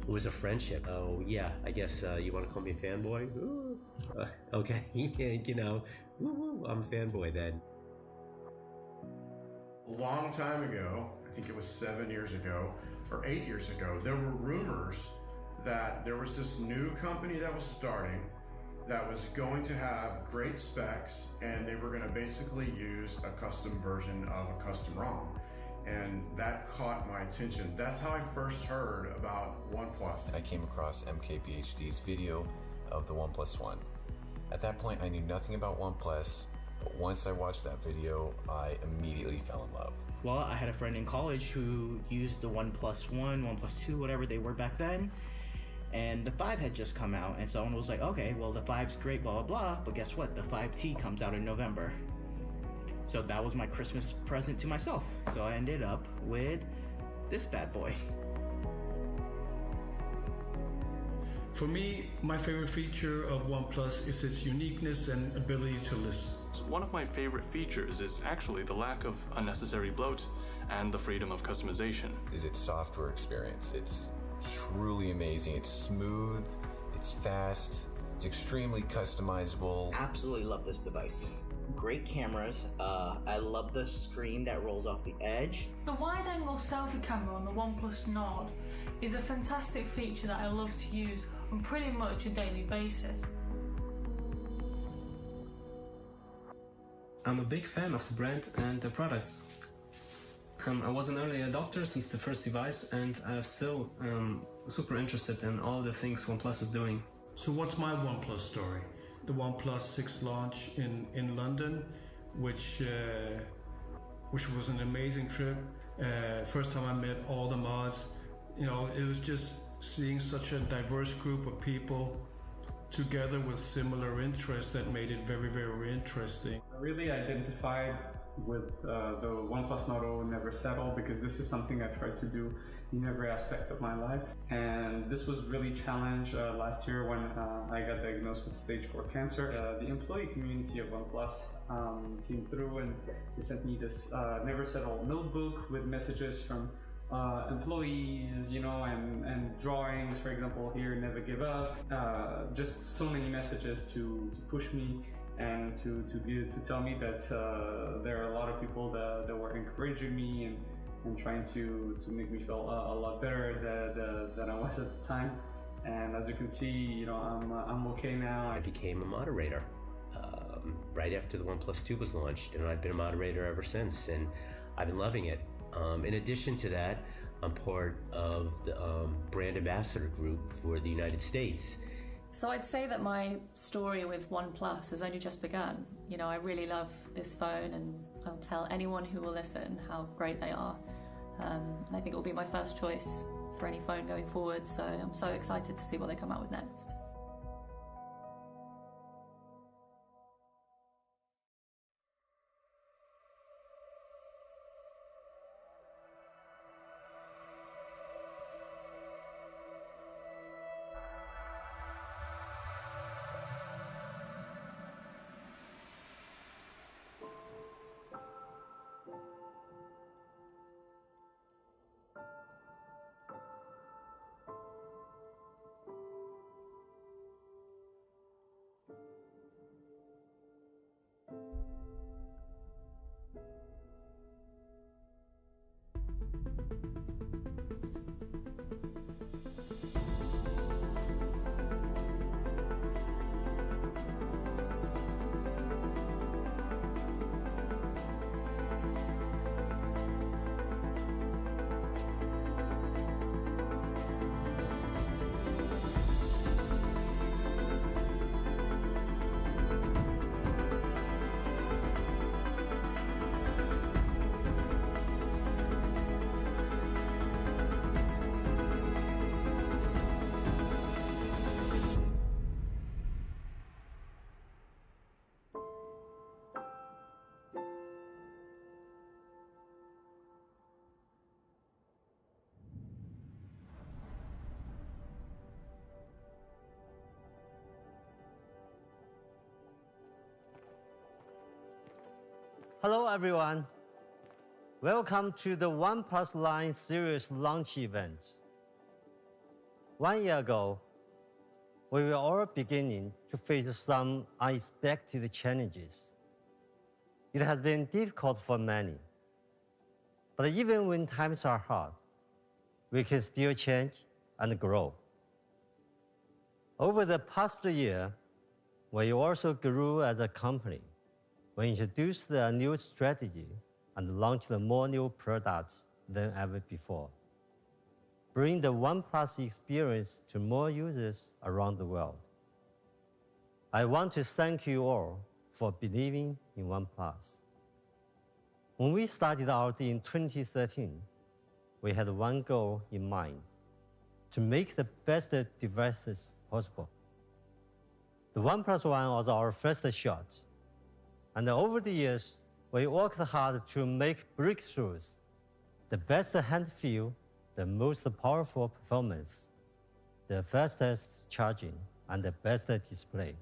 It was a friendship. Oh yeah, I guess you want to call me a fanboy? Ooh. Okay, you know, woo, I'm a fanboy then. A long time ago, I think it was 7 years ago or 8 years ago, there were rumors that there was this new company that was starting that was going to have great specs, and they were going to basically use a custom version of a custom ROM. And that caught my attention. That's how I first heard about Oneplus. I came across MKBHD's video of the Oneplus One. At that point, I knew nothing about OnePlus, but once I watched that video, I immediately fell in love. Well, I had a friend in college who used the Oneplus One, Oneplus Two, whatever they were back then, and the 5 had just come out, and someone was like, okay, well, the 5's great, blah, blah, blah, but guess what? The 5T comes out in November. So that was my Christmas present to myself. So I ended up with this bad boy. For me, my favorite feature of OnePlus is its uniqueness and ability to listen. One of my favorite features is actually the lack of unnecessary bloat and the freedom of customization. Is its software experience. It's truly amazing. It's smooth, it's fast, it's extremely customizable. Absolutely love this device. Great cameras. I love the screen that rolls off the edge. The wide-angle selfie camera on the OnePlus Nord is a fantastic feature that I love to use on pretty much a daily basis. I'm a big fan of the brand and the products. I was an early adopter since the first device, and I'm still super interested in all the things OnePlus is doing. So what's my OnePlus story? The OnePlus 6 launch in London, which was an amazing trip. First time I met all the mods. You know, it was just seeing such a diverse group of people together with similar interests that made it very, very interesting. I really identified with the OnePlus motto, never settle, because this is something I try to do in every aspect of my life. And this was really challenged last year when I got diagnosed with stage 4 cancer. The employee community of OnePlus came through and they sent me this never settle notebook with messages from employees, you know, and drawings, for example, here, never give up. Just so many messages to push me and to tell me that there are a lot of people that were encouraging me and trying to make me feel a lot better than I was at the time. And as you can see, you know, I'm okay now. I became a moderator right after the OnePlus 2 was launched, and I've been a moderator ever since, and I've been loving it. In addition to that, I'm part of the brand ambassador group for the United States. So I'd say that my story with OnePlus has only just begun. You know, I really love this phone, and I'll tell anyone who will listen how great they are. And I think it will be my first choice for any phone going forward, so I'm so excited to see what they come out with next. Hello everyone, welcome to the OnePlus Line series launch event. 1 year ago, we were all beginning to face some unexpected challenges. It has been difficult for many. But even when times are hard, we can still change and grow. Over the past year, we also grew as a company. We introduced a new strategy and launched more new products than ever before, bring the Oneplus experience to more users around the world. I want to thank you all for believing in Oneplus. When we started out in 2013, we had one goal in mind: to make the best devices possible. The Oneplus One was our first shot, and over the years, we worked hard to make breakthroughs: the best hand feel, the most powerful performance, the fastest charging, and the best display.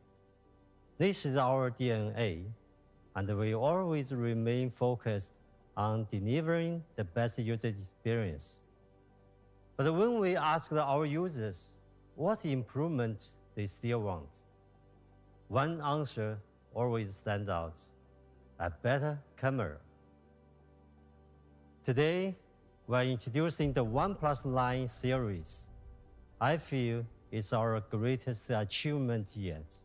This is our DNA, and we always remain focused on delivering the best user experience. But when we asked our users what improvements they still want, one answer always stands out: a better camera. Today, we are introducing the Oneplus Line series. I feel it's our greatest achievement yet.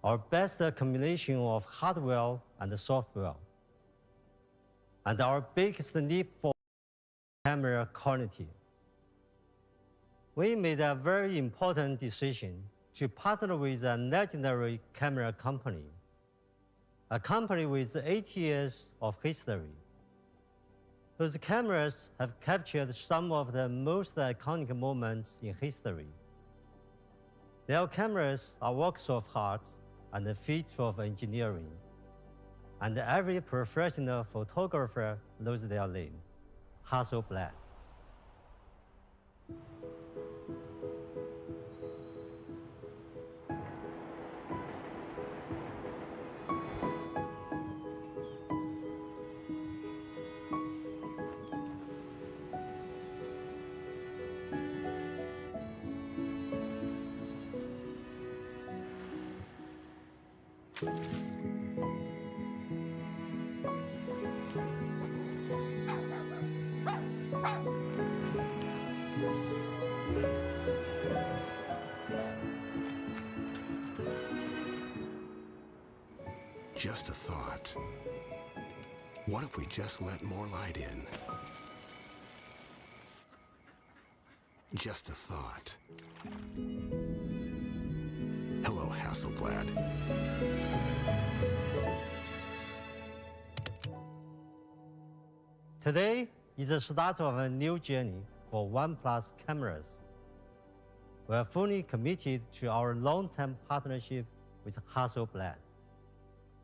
Our best combination of hardware and software, and our biggest leap for camera quality. We made a very important decision to partner with a legendary camera company, a company with 80 years of history, whose cameras have captured some of the most iconic moments in history. Their cameras are works of art and a feat of engineering, and every professional photographer knows their name: Hasselblad. Just a thought. What if we just let more light in? Just a thought. Hello, Hasselblad. Today is the start of a new journey for Oneplus cameras. We are fully committed to our long-term partnership with Hasselblad.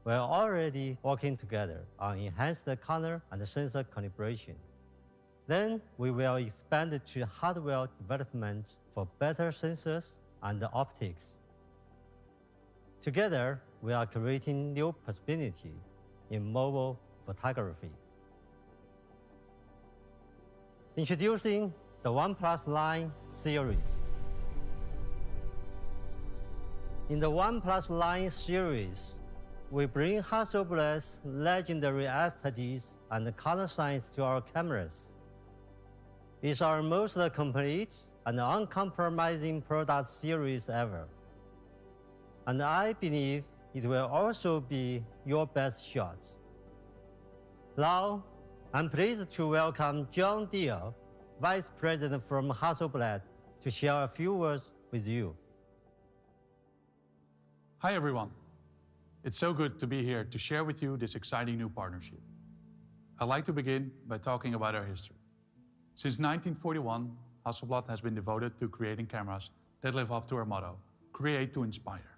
We are already working together on enhanced color and sensor calibration. Then we will expand to hardware development for better sensors and optics. Together, we are creating new possibility in mobile photography. Introducing the Oneplus Line series. In the Oneplus Line series, we bring Hasselblad's legendary expertise and color science to our cameras. It's our most complete and uncompromising product series ever. And I believe it will also be your best shot. Now, I'm pleased to welcome John Deere, Vice President from Hasselblad, to share a few words with you. Hi everyone. It's so good to be here to share with you this exciting new partnership. I'd like to begin by talking about our history. Since 1941, Hasselblad has been devoted to creating cameras that live up to our motto, create to inspire.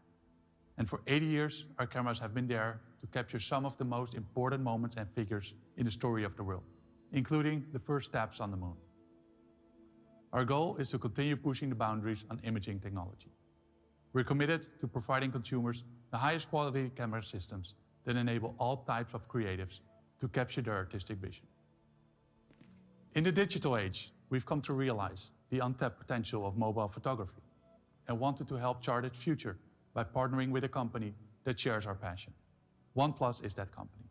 And for 80 years, our cameras have been there to capture some of the most important moments and figures in the story of the world, including the first steps on the moon. Our goal is to continue pushing the boundaries on imaging technology. We're committed to providing consumers the highest quality camera systems that enable all types of creatives to capture their artistic vision. In the digital age, we've come to realize the the untapped potential of mobile photography and wanted to help chart its future by partnering with a company that shares our passion. Oneplus is that company,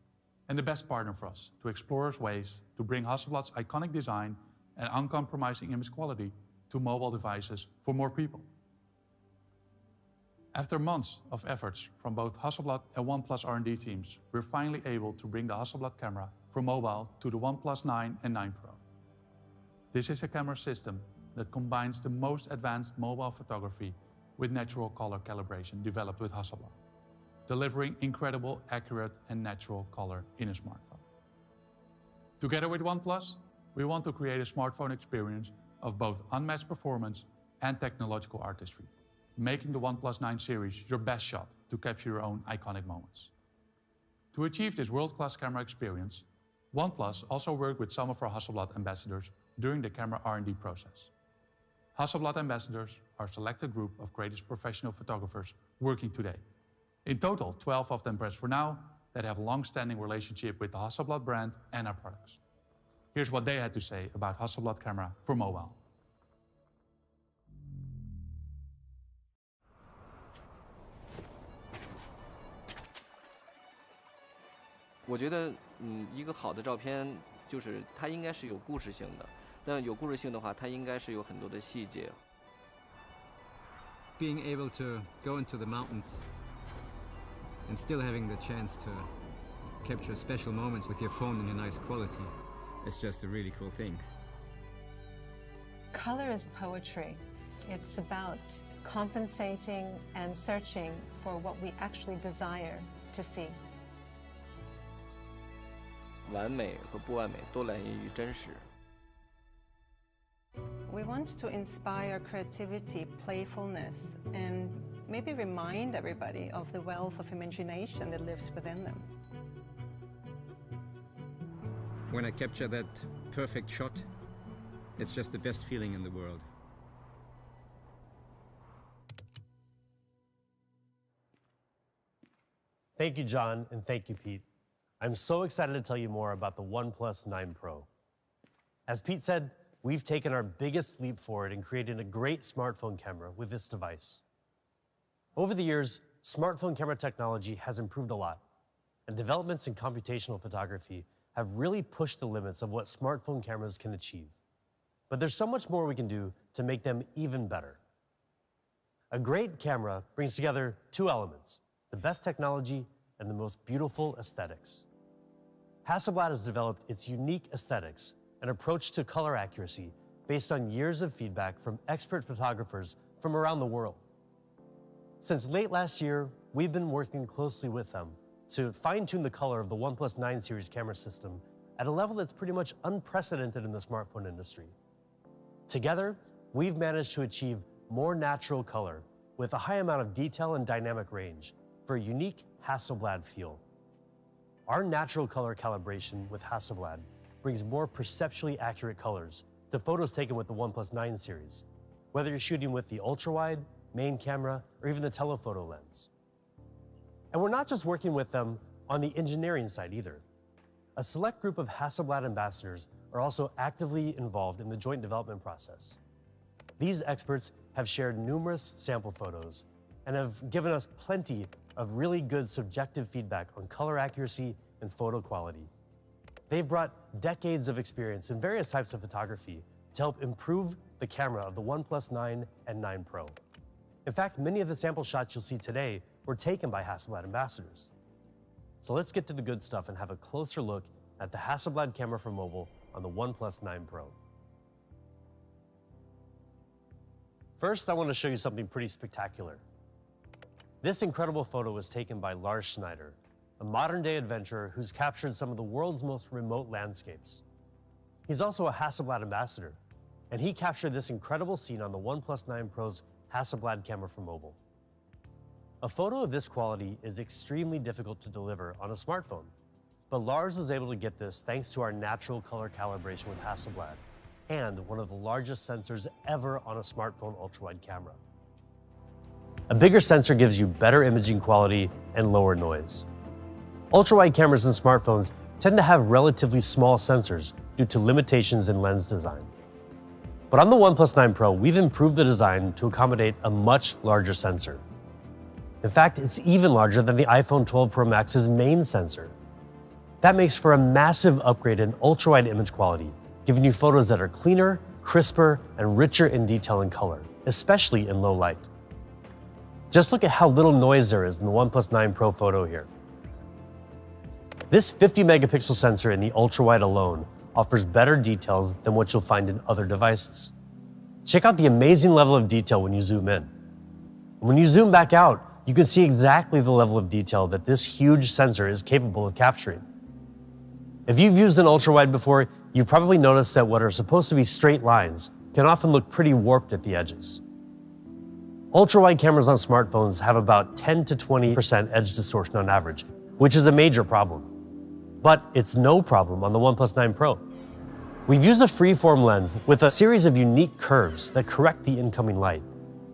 and the best partner for us to explore ways to bring Hasselblad's iconic design and uncompromising image quality to mobile devices for more people. After months of efforts from both Hasselblad and Oneplus R&D teams, we're finally able to bring the Hasselblad camera for mobile to the OnePlus 9 and 9 Pro. This is a camera system that combines the most advanced mobile photography with natural color calibration developed with Hasselblad, delivering incredible, accurate, and natural color in a smartphone. Together with OnePlus, we want to create a smartphone experience of both unmatched performance and technological artistry, making the OnePlus 9 series your best shot to capture your own iconic moments. To achieve this world-class camera experience, OnePlus also worked with some of our Hasselblad ambassadors during the camera R&D process. Hasselblad ambassadors are a selected group of greatest professional photographers working today. In total, 12 of them press for now that have a long-standing relationship with the Hasselblad brand and our products. Here's what they had to say about Hasselblad camera for mobile.我觉得，一个好的照片就是它应该是有故事性的。那有故事性的话，它应该是有很多的细节。Being able to go into the mountains and still having the chance to capture special moments with your phone in a nice quality is just a really cool thing. Color is poetry. It's about compensating and searching for what we actually desire to see. 完美和不完美都来源于真实。We want to inspire creativity, playfulness, and maybe remind everybody of the wealth of imagination that lives within them. When I capture that perfect shot, it's just the best feeling in the world. Thank you, John, and thank you, Pete. I'm so excited to tell you more about the OnePlus 9 Pro. As Pete said, we've taken our biggest leap forward in creating a great smartphone camera with this device. Over the years, smartphone camera technology has improved a lot, and developments in computational photography have really pushed the limits of what smartphone cameras can achieve. But there's so much more we can do to make them even better. A great camera brings together two elements: the best technology and the most beautiful aesthetics. Hasselblad has developed its unique aesthetics, an approach to color accuracy based on years of feedback from expert photographers from around the world. Since late last year, we've been working closely with them to fine-tune the color of the OnePlus 9 series camera system at a level that's pretty much unprecedented in the smartphone industry. Together, we've managed to achieve more natural color with a high amount of detail and dynamic range for a unique Hasselblad feel. Our natural color calibration with Hasselblad brings more perceptually accurate colors to photos taken with the OnePlus 9 series, whether you're shooting with the ultra-wide, main camera, or even the telephoto lens. And we're not just working with them on the engineering side either. A select group of Hasselblad ambassadors are also actively involved in the joint development process. These experts have shared numerous sample photos and have given us plenty of really good subjective feedback on color accuracy and photo quality. They've brought decades of experience in various types of photography to help improve the camera of the OnePlus 9 and 9 Pro. In fact, many of the sample shots you'll see today were taken by Hasselblad ambassadors. So let's get to the good stuff and have a closer look at the Hasselblad camera for mobile on the OnePlus 9 Pro. First, I want to show you something pretty spectacular. This incredible photo was taken by Lars Schneider, a modern-day adventurer who's captured some of the world's most remote landscapes. He's also a Hasselblad ambassador, and he captured this incredible scene on the OnePlus 9 Pro's Hasselblad camera for mobile. A photo of this quality is extremely difficult to deliver on a smartphone, but Lars was able to get this thanks to our natural color calibration with Hasselblad and one of the largest sensors ever on a smartphone ultra-wide camera. A bigger sensor gives you better imaging quality and lower noise. Ultra-wide cameras in smartphones tend to have relatively small sensors due to limitations in lens design. But on the OnePlus 9 Pro, we've improved the design to accommodate a much larger sensor. In fact, it's even larger than the iPhone 12 Pro Max's main sensor. That makes for a massive upgrade in ultra-wide image quality, giving you photos that are cleaner, crisper, and richer in detail and color, especially in low light. Just look at how little noise there is in the OnePlus 9 Pro photo here. This 50 megapixel sensor in the ultra-wide alone offers better details than what you'll find in other devices. Check out the amazing level of detail when you zoom in. When you zoom back out, you can see exactly the level of detail that this huge sensor is capable of capturing. If you've used an ultra-wide before, you've probably noticed that what are supposed to be straight lines can often look pretty warped at the edges. Ultra-wide cameras on smartphones have about 10 to 20% edge distortion on average, which is a major problem. But it's no problem on the OnePlus 9 Pro. We've used a freeform lens with a series of unique curves that correct the incoming light,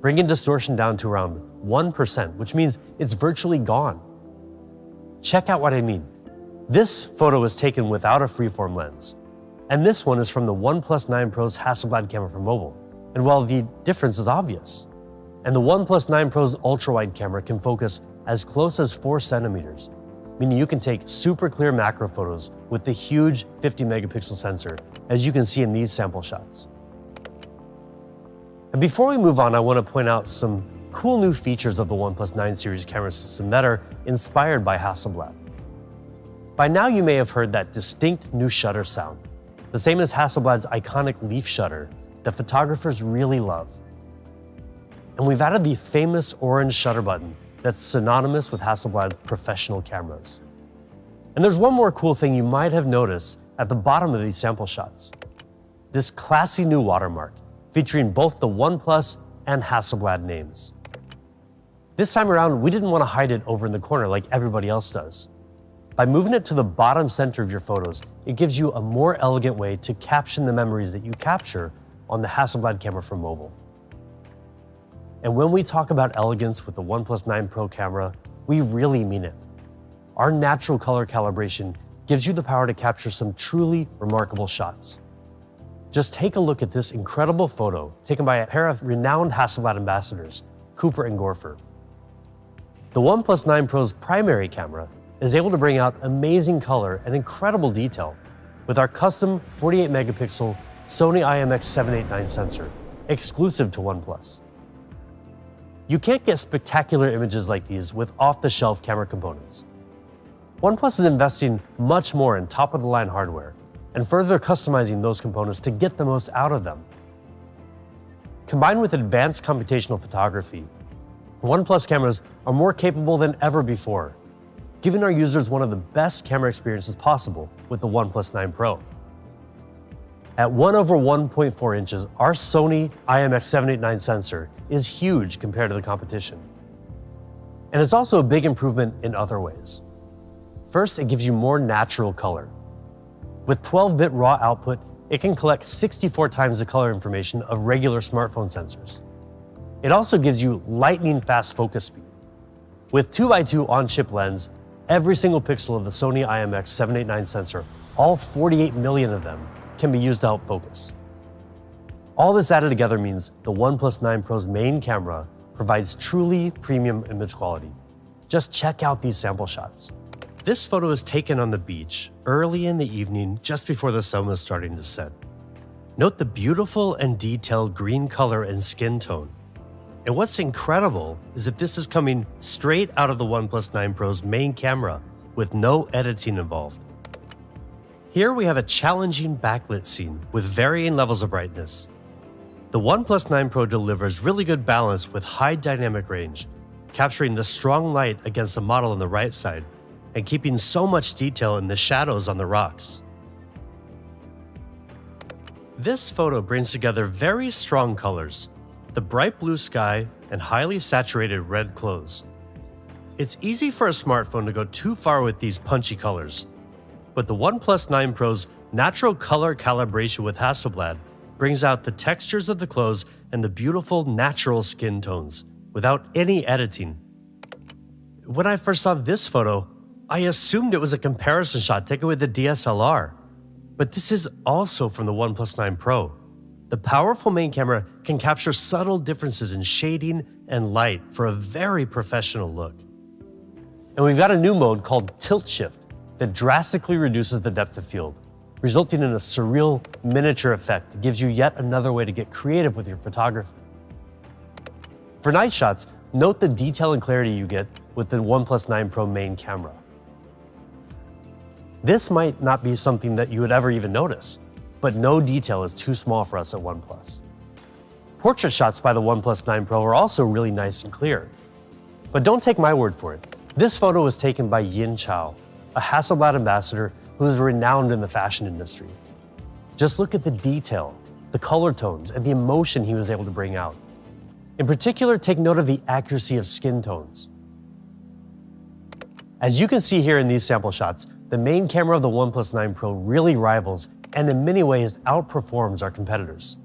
bringing distortion down to around 1%, which means it's virtually gone. Check out what I mean. This photo was taken without a freeform lens, and this one is from the OnePlus 9 Pro's Hasselblad camera for mobile. And while the difference is obvious, and the OnePlus 9 Pro's ultra-wide camera can focus as close as 4 centimeters, meaning you can take super clear macro photos with the huge 50 megapixel sensor, as you can see in these sample shots. And before we move on, I want to point out some cool new features of the OnePlus 9 series camera system that are inspired by Hasselblad. By now you may have heard that distinct new shutter sound, the same as Hasselblad's iconic leaf shutter that photographers really love. And we've added the famous orange shutter button that's synonymous with Hasselblad's professional cameras. And there's one more cool thing you might have noticed at the bottom of these sample shots. This classy new watermark featuring both the OnePlus and Hasselblad names. This time around, we didn't want to hide it over in the corner like everybody else does. By moving it to the bottom center of your photos, it gives you a more elegant way to caption the memories that you capture on the Hasselblad camera for mobile. And when we talk about elegance with the OnePlus 9 Pro camera, we really mean it. Our natural color calibration gives you the power to capture some truly remarkable shots. Just take a look at this incredible photo taken by a pair of renowned Hasselblad ambassadors, Cooper and Gorfer. The OnePlus 9 Pro's primary camera is able to bring out amazing color and incredible detail with our custom 48 megapixel Sony IMX789 sensor, exclusive to OnePlus. You can't get spectacular images like these with off-the-shelf camera components. OnePlus is investing much more in top-of-the-line hardware and further customizing those components to get the most out of them. Combined with advanced computational photography, OnePlus cameras are more capable than ever before, giving our users one of the best camera experiences possible with the OnePlus 9 Pro. At 1/1.4 inches, our Sony IMX789 sensor is huge compared to the competition. And it's also a big improvement in other ways. First, it gives you more natural color. With 12-bit raw output, it can collect 64 times the color information of regular smartphone sensors. It also gives you lightning-fast focus speed. With 2x2 on-chip lens, every single pixel of the Sony IMX789 sensor, all 48 million of them, can be used to help focus. All this added together means the OnePlus 9 Pro's main camera provides truly premium image quality. Just check out these sample shots. This photo was taken on the beach early in the evening just before the sun was starting to set. Note the beautiful and detailed green color and skin tone. And what's incredible is that this is coming straight out of the OnePlus 9 Pro's main camera with no editing involved. Here we have a challenging backlit scene with varying levels of brightness. The OnePlus 9 Pro delivers really good balance with high dynamic range, capturing the strong light against the model on the right side and keeping so much detail in the shadows on the rocks. This photo brings together very strong colors, the bright blue sky and highly saturated red clothes. It's easy for a smartphone to go too far with these punchy colors, but the OnePlus 9 Pro's natural color calibration with Hasselblad brings out the textures of the clothes and the beautiful natural skin tones without any editing. When I first saw this photo, I assumed it was a comparison shot taken with the DSLR, but this is also from the OnePlus 9 Pro. The powerful main camera can capture subtle differences in shading and light for a very professional look. And we've got a new mode called Tilt Shift that drastically reduces the depth of field, resulting in a surreal miniature effect that gives you yet another way to get creative with your photography. For night shots, note the detail and clarity you get with the OnePlus 9 Pro main camera. This might not be something that you would ever even notice, but no detail is too small for us at OnePlus. Portrait shots by the OnePlus 9 Pro are also really nice and clear. But don't take my word for it. This photo was taken by Yin Chao, a Hasselblad ambassador who is renowned in the fashion industry. Just look at the detail, the color tones, and the emotion he was able to bring out. In particular, take note of the accuracy of skin tones. As you can see here in these sample shots, the main camera of the OnePlus 9 Pro really rivals and in many ways outperforms our competitors.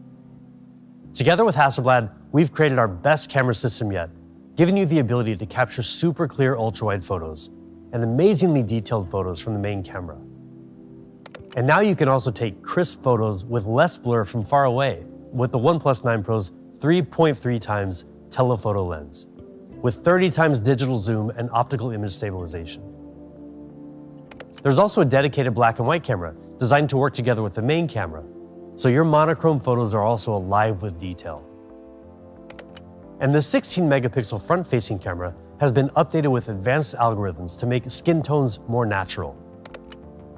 Together with Hasselblad, we've created our best camera system yet, giving you the ability to capture super clear ultra-wide photos and amazingly detailed photos from the main camera. And now you can also take crisp photos with less blur from far away with the OnePlus 9 Pro's 3.3 times telephoto lens, with 30 times digital zoom and optical image stabilization. There's also a dedicated black and white camera designed to work together with the main camera, so your monochrome photos are also alive with detail. And the 16 megapixel front-facing camera has been updated with advanced algorithms to make skin tones more natural.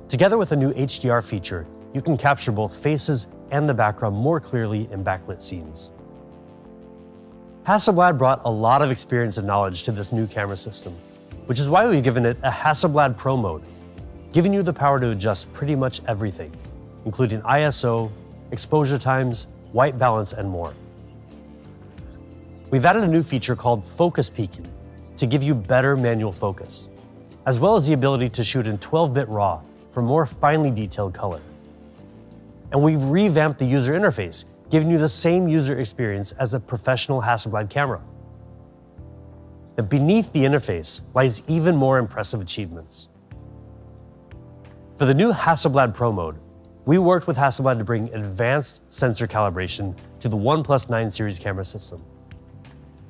Together with a new HDR feature, you can capture both faces and the background more clearly in backlit scenes. Hasselblad brought a lot of experience and knowledge to this new camera system, which is why we've given it a Hasselblad Pro mode, giving you the power to adjust pretty much everything, including ISO, exposure times, white balance, and more. We've added a new feature called focus peaking to give you better manual focus, as well as the ability to shoot in 12-bit RAW for more finely detailed color. And we've revamped the user interface, giving you the same user experience as a professional Hasselblad camera. And beneath the interface lies even more impressive achievements. For the new Hasselblad Pro mode, we worked with Hasselblad to bring advanced sensor calibration to the OnePlus 9 series camera system.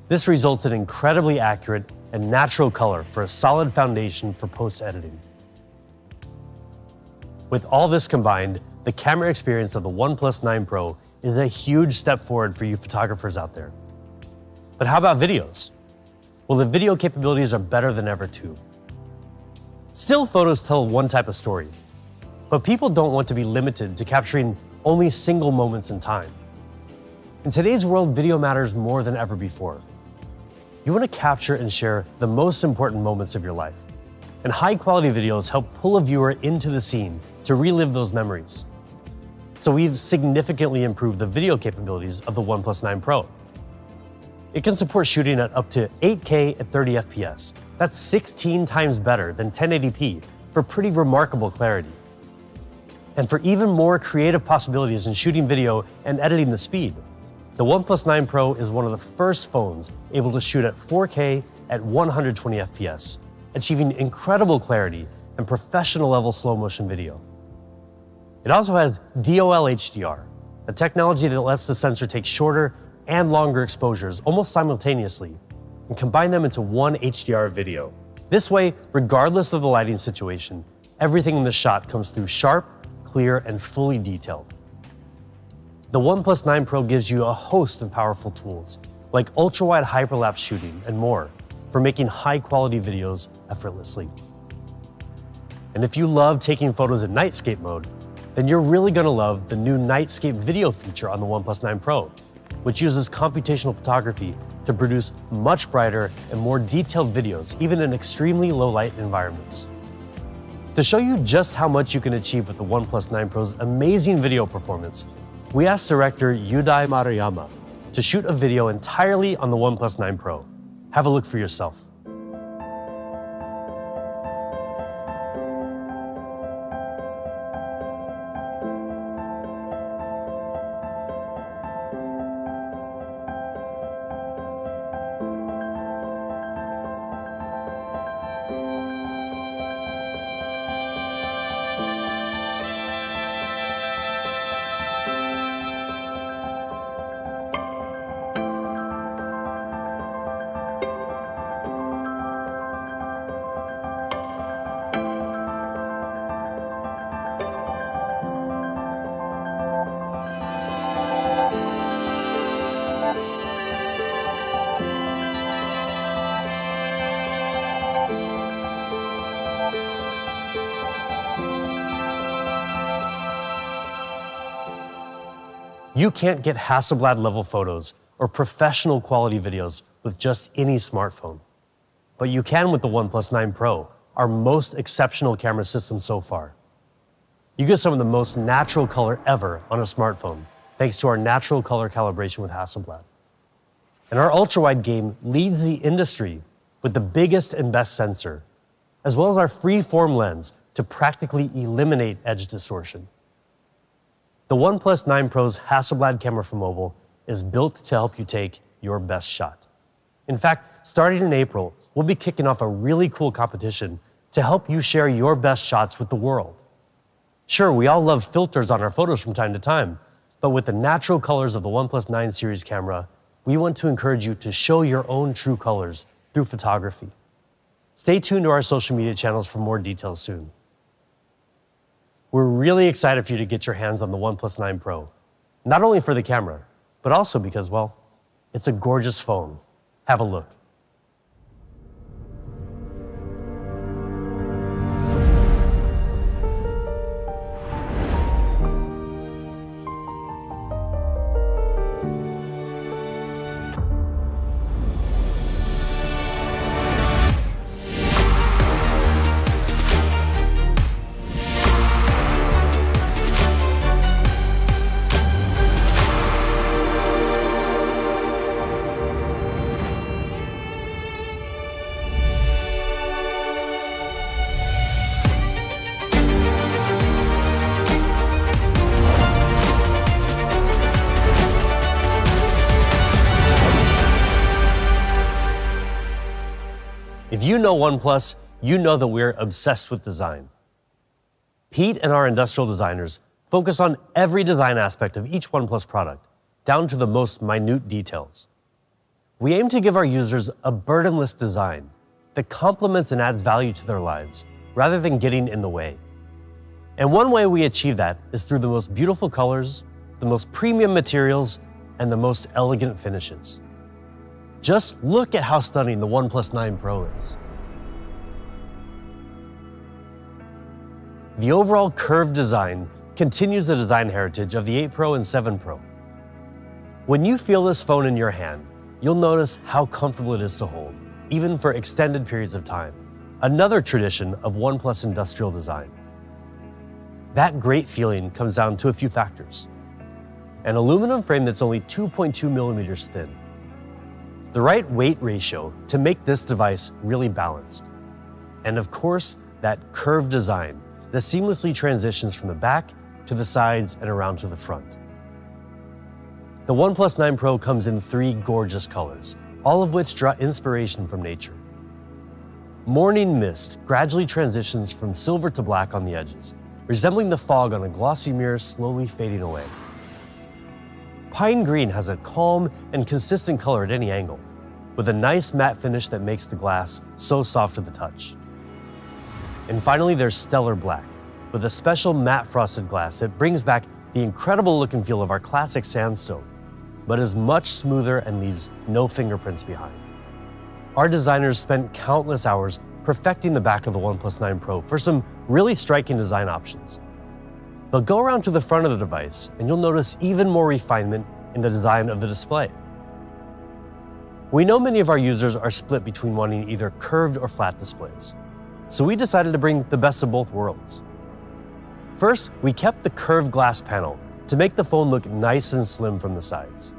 This results in incredibly accurate and natural color for a solid foundation for post-editing. With all this combined, the camera experience of the OnePlus 9 Pro is a huge step forward for you photographers out there. But how about videos? Well, the video capabilities are better than ever too. Still photos tell one type of story, but people don't want to be limited to capturing only single moments in time. In today's world, video matters more than ever before. You want to capture and share the most important moments of your life, and high-quality videos help pull a viewer into the scene to relive those memories. So we've significantly improved the video capabilities of the OnePlus 9 Pro. It can support shooting at up to 8K at 30 FPS. That's 16 times better than 1080p for pretty remarkable clarity. And for even more creative possibilities in shooting video and editing the speed, the OnePlus 9 Pro is one of the first phones able to shoot at 4K at 120 FPS, achieving incredible clarity and professional level slow motion video. It also has DOL HDR, a technology that lets the sensor take shorter and longer exposures almost simultaneously and combine them into one HDR video. This way, regardless of the lighting situation, everything in the shot comes through sharp, clear, and fully detailed. The OnePlus 9 Pro gives you a host of powerful tools, like ultra-wide hyperlapse shooting and more, for making high-quality videos effortlessly. And if you love taking photos in nightscape mode, then you're really going to love the new Nightscape video feature on the OnePlus 9 Pro, which uses computational photography to produce much brighter and more detailed videos, even in extremely low light environments. To show you just how much you can achieve with the OnePlus 9 Pro's amazing video performance, we asked director Yudai Maruyama to shoot a video entirely on the OnePlus 9 Pro. Have a look for yourself. You can't get Hasselblad level photos or professional quality videos with just any smartphone. But you can with the OnePlus 9 Pro, our most exceptional camera system so far. You get some of the most natural color ever on a smartphone, thanks to our natural color calibration with Hasselblad. And our ultra-wide game leads the industry with the biggest and best sensor, as well as our free-form lens to practically eliminate edge distortion. The OnePlus 9 Pro's Hasselblad camera for mobile is built to help you take your best shot. In fact, starting in April, we'll be kicking off a really cool competition to help you share your best shots with the world. Sure, we all love filters on our photos from time to time, but with the natural colors of the OnePlus 9 series camera, we want to encourage you to show your own true colors through photography. Stay tuned to our social media channels for more details soon. We're really excited for you to get your hands on the OnePlus 9 Pro, not only for the camera, but also because, well, it's a gorgeous phone. Have a look. If you know OnePlus, you know that we're obsessed with design. Pete and our industrial designers focus on every design aspect of each OnePlus product, down to the most minute details. We aim to give our users a burdenless design that complements and adds value to their lives, rather than getting in the way. And one way we achieve that is through the most beautiful colors, the most premium materials, and the most elegant finishes. Just look at how stunning the OnePlus 9 Pro is. The overall curved design continues the design heritage of the 8 Pro and 7 Pro. When you feel this phone in your hand, you'll notice how comfortable it is to hold, even for extended periods of time. Another tradition of OnePlus industrial design. That great feeling comes down to a few factors. An aluminum frame that's only 2.2 millimeters thin. The right weight ratio to make this device really balanced. And of course, that curved design that seamlessly transitions from the back to the sides and around to the front. The OnePlus 9 Pro comes in 3 gorgeous colors, all of which draw inspiration from nature. Morning mist gradually transitions from silver to black on the edges, resembling the fog on a glossy mirror slowly fading away. Pine green has a calm and consistent color at any angle, with a nice matte finish that makes the glass so soft to the touch. And finally, there's stellar black, with a special matte frosted glass that brings back the incredible look and feel of our classic sandstone, but is much smoother and leaves no fingerprints behind. Our designers spent countless hours perfecting the back of the OnePlus 9 Pro for some really striking design options. But go around to the front of the device and you'll notice even more refinement in the design of the display. We know many of our users are split between wanting either curved or flat displays, so we decided to bring the best of both worlds. First, we kept the curved glass panel to make the phone look nice and slim from the sides.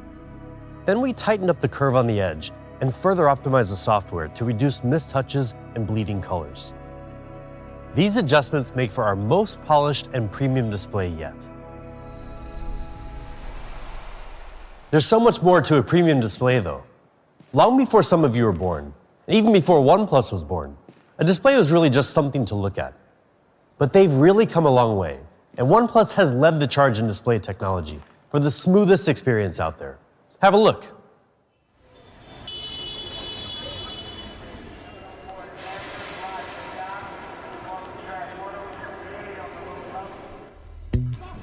Then we tightened up the curve on the edge and further optimized the software to reduce mistouches and bleeding colors. These adjustments make for our most polished and premium display yet. There's so much more to a premium display though. Long before some of you were born, and even before OnePlus was born, a display was really just something to look at. But they've really come a long way, and OnePlus has led the charge in display technology for the smoothest experience out there. Have a look.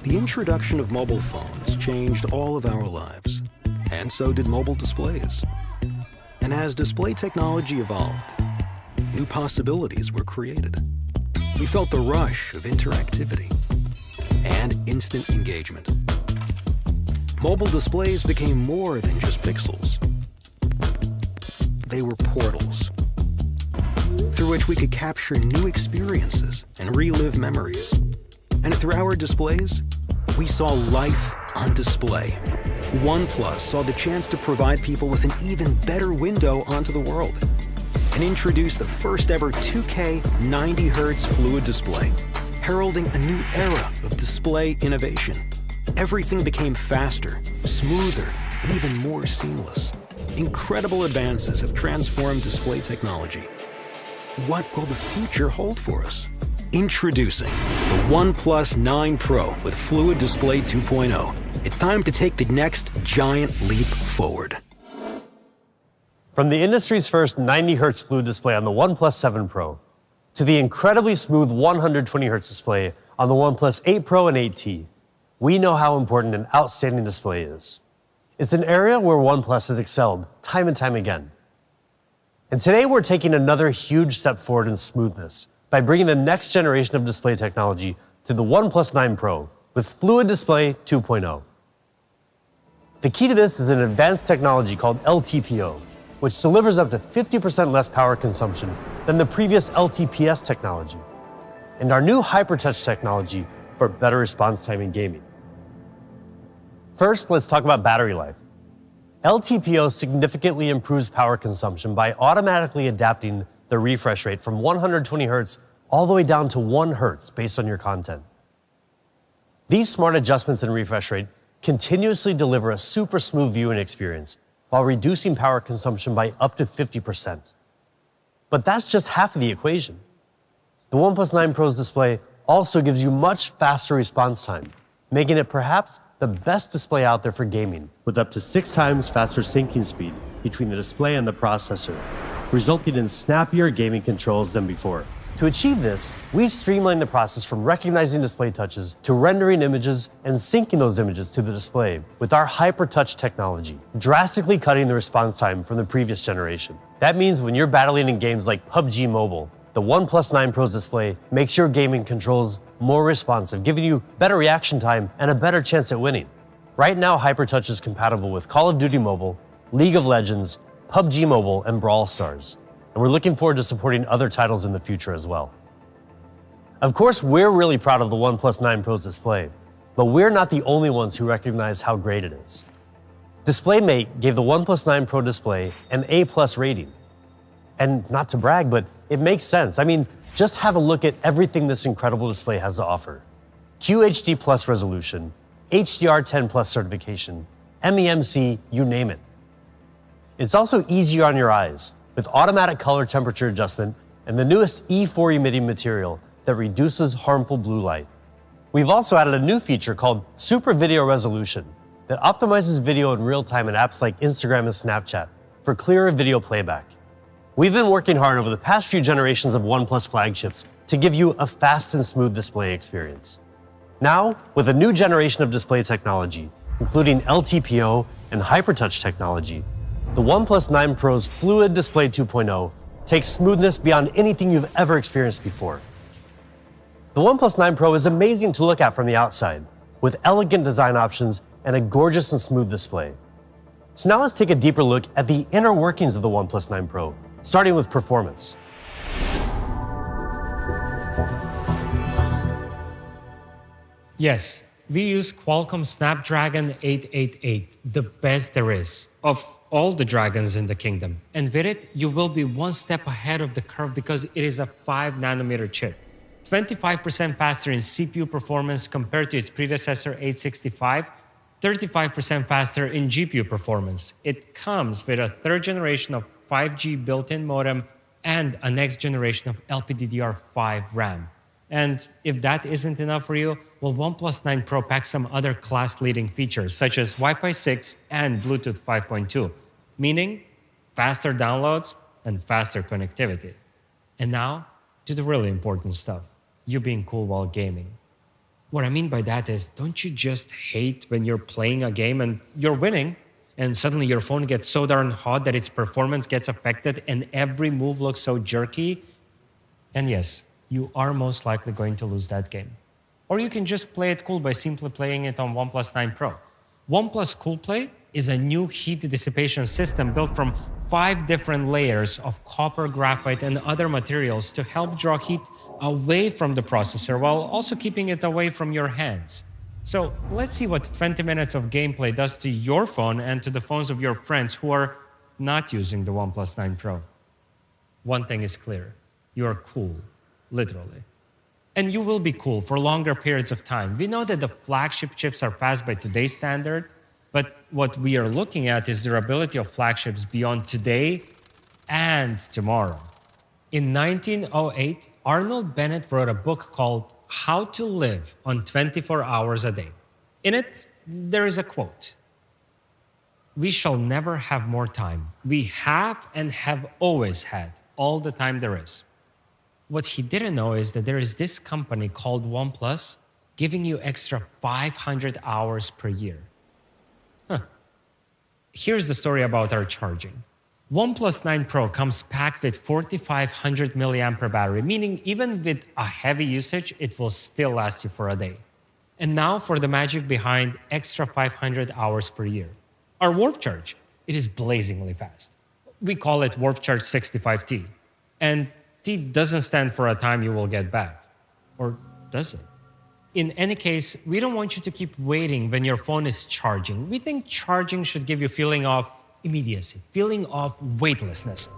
The introduction of mobile phones changed all of our lives, and so did mobile displays. And as display technology evolved, new possibilities were created. We felt the rush of interactivity and instant engagement. mobile displays became more than just pixels. They were portals through which we could capture new experiences and relive memories. And through our displays, we saw life on display. Oneplus saw the chance to provide people with an even better window onto the world and introduced the first ever 2K 90 Hz fluid display, heralding a new era of display innovation. Everything became faster, smoother, and even more seamless. Incredible advances have transformed display technology. What will the future hold for us? Introducing the OnePlus 9 Pro with Fluid Display 2.0. It's time to take the next giant leap forward. From the industry's first 90 Hz fluid display on the OnePlus 7 Pro to the incredibly smooth 120 Hz display on the OnePlus 8 Pro and 8T, we know how important an outstanding display is. It's an area where OnePlus has excelled time and time again. And today we're taking another huge step forward in smoothness by bringing the next generation of display technology to the OnePlus 9 Pro with Fluid Display 2.0. The key to this is an advanced technology called LTPO, which delivers up to 50% less power consumption than the previous LTPS technology, and our new HyperTouch technology for better response time in gaming. First, let's talk about battery life. LTPO significantly improves power consumption by automatically adapting the refresh rate from 120 Hz all the way down to 1 Hz based on your content. These smart adjustments in refresh rate continuously deliver a super smooth viewing experience while reducing power consumption by up to 50%. But that's just half of the equation. The OnePlus 9 Pro's display also gives you much faster response time, making it perhaps the best display out there for gaming, with up to 6 times faster syncing speed between the display and the processor, resulting in snappier gaming controls than before. To achieve this, we streamlined the process from recognizing display touches to rendering images and syncing those images to the display with our HyperTouch technology, drastically cutting the response time from the previous generation. That means when you're battling in games like PUBG Mobile, the OnePlus 9 Pro's display makes your gaming controls more responsive, giving you better reaction time and a better chance at winning. Right now, HyperTouch is compatible with Call of Duty Mobile, League of Legends, PUBG Mobile, and Brawl Stars. And we're looking forward to supporting other titles in the future as well. Of course, we're really proud of the OnePlus 9 Pro's display, but we're not the only ones who recognize how great it is. DisplayMate gave the OnePlus 9 Pro display an A+ rating. And not to brag, but it makes sense. I mean, just have a look at everything this incredible display has to offer. QHD Plus resolution, HDR10 Plus certification, MEMC, you name it. It's also easier on your eyes, with automatic color temperature adjustment and the newest E4 emitting material that reduces harmful blue light. We've also added a new feature called Super Video Resolution that optimizes video in real time in apps like Instagram and Snapchat for clearer video playback. We've been working hard over the past few generations of OnePlus flagships to give you a fast and smooth display experience. Now, with a new generation of display technology, including LTPO and HyperTouch technology, the OnePlus 9 Pro's Fluid Display 2.0 takes smoothness beyond anything you've ever experienced before. The OnePlus 9 Pro is amazing to look at from the outside, with elegant design options and a gorgeous and smooth display. So now let's take a deeper look at the inner workings of the OnePlus 9 Pro, starting with performance. Yes, we use Qualcomm Snapdragon 888, the best there is of all the dragons in the kingdom. And with it, you will be one step ahead of the curve because it is a 5nm chip. 25% faster in CPU performance compared to its predecessor 865, 35% faster in GPU performance. It comes with a 3rd generation of 5G built-in modem and a next generation of LPDDR5 RAM. And if that isn't enough for you, well, OnePlus 9 Pro packs some other class-leading features such as Wi-Fi 6 and Bluetooth 5.2, meaning faster downloads and faster connectivity. And now to the really important stuff, you being cool while gaming. What I mean by that is, don't you just hate when you're playing a game and you're winning, and suddenly your phone gets so darn hot that its performance gets affected and every move looks so jerky? And yes, you are most likely going to lose that game. Or you can just play it cool by simply playing it on OnePlus 9 Pro. OnePlus CoolPlay is a new heat dissipation system built from 5 different layers of copper, graphite, and other materials to help draw heat away from the processor while also keeping it away from your hands. So let's see what 20 minutes of gameplay does to your phone and to the phones of your friends who are not using the OnePlus 9 Pro. One thing is clear, you are cool, literally. And you will be cool for longer periods of time. We know that the flagship chips are fast by today's standard, but what we are looking at is durability of flagships beyond today and tomorrow. In 1908, Arnold Bennett wrote a book called How to Live on 24 Hours a Day. In it, there is a quote. "We shall never have more time. We have and have always had all the time there is." What he didn't know is that there is this company called OnePlus giving you extra 500 hours per year. Here's the story about our charging. OnePlus 9 Pro comes packed with 4500 milliampere battery, meaning even with a heavy usage, it will still last you for a day. And now for the magic behind extra 500 hours per year. Our Warp Charge, it is blazingly fast. We call it Warp Charge 65T. And T doesn't stand for a time you will get back. Or does it? In any case, we don't want you to keep waiting when your phone is charging. We think charging should give you a feeling of immediacy, feeling of weightlessness.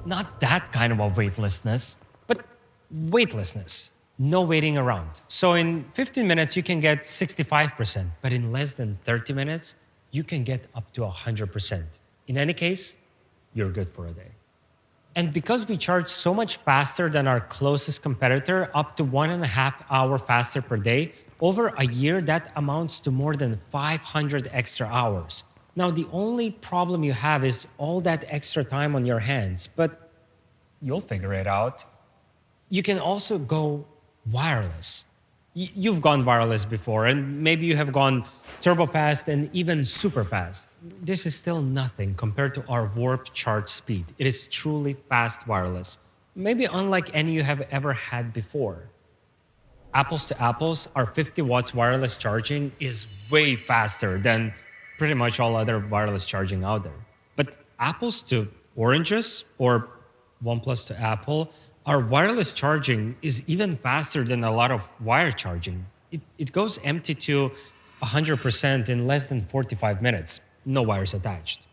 Not that kind of a weightlessness, but weightlessness. No waiting around. So in 15 minutes, you can get 65%, but in less than 30 minutes, you can get up to 100%. In any case, you're good for a day. And because we charge so much faster than our closest competitor, up to 1.5 hours faster per day, over a year, that amounts to more than 500 extra hours. Now, the only problem you have is all that extra time on your hands, but you'll figure it out. You can also go wireless. You've gone wireless before, and maybe you have gone turbo fast and even super fast. This is still nothing compared to our Warp Charge speed. It is truly fast wireless, maybe unlike any you have ever had before. Apples to apples, our 50 watts wireless charging is way faster than pretty much all other wireless charging out there. But apples to oranges, or OnePlus to Apple, our wireless charging is even faster than a lot of wire charging. It goes empty to 100% in less than 45 minutes, no wires attached.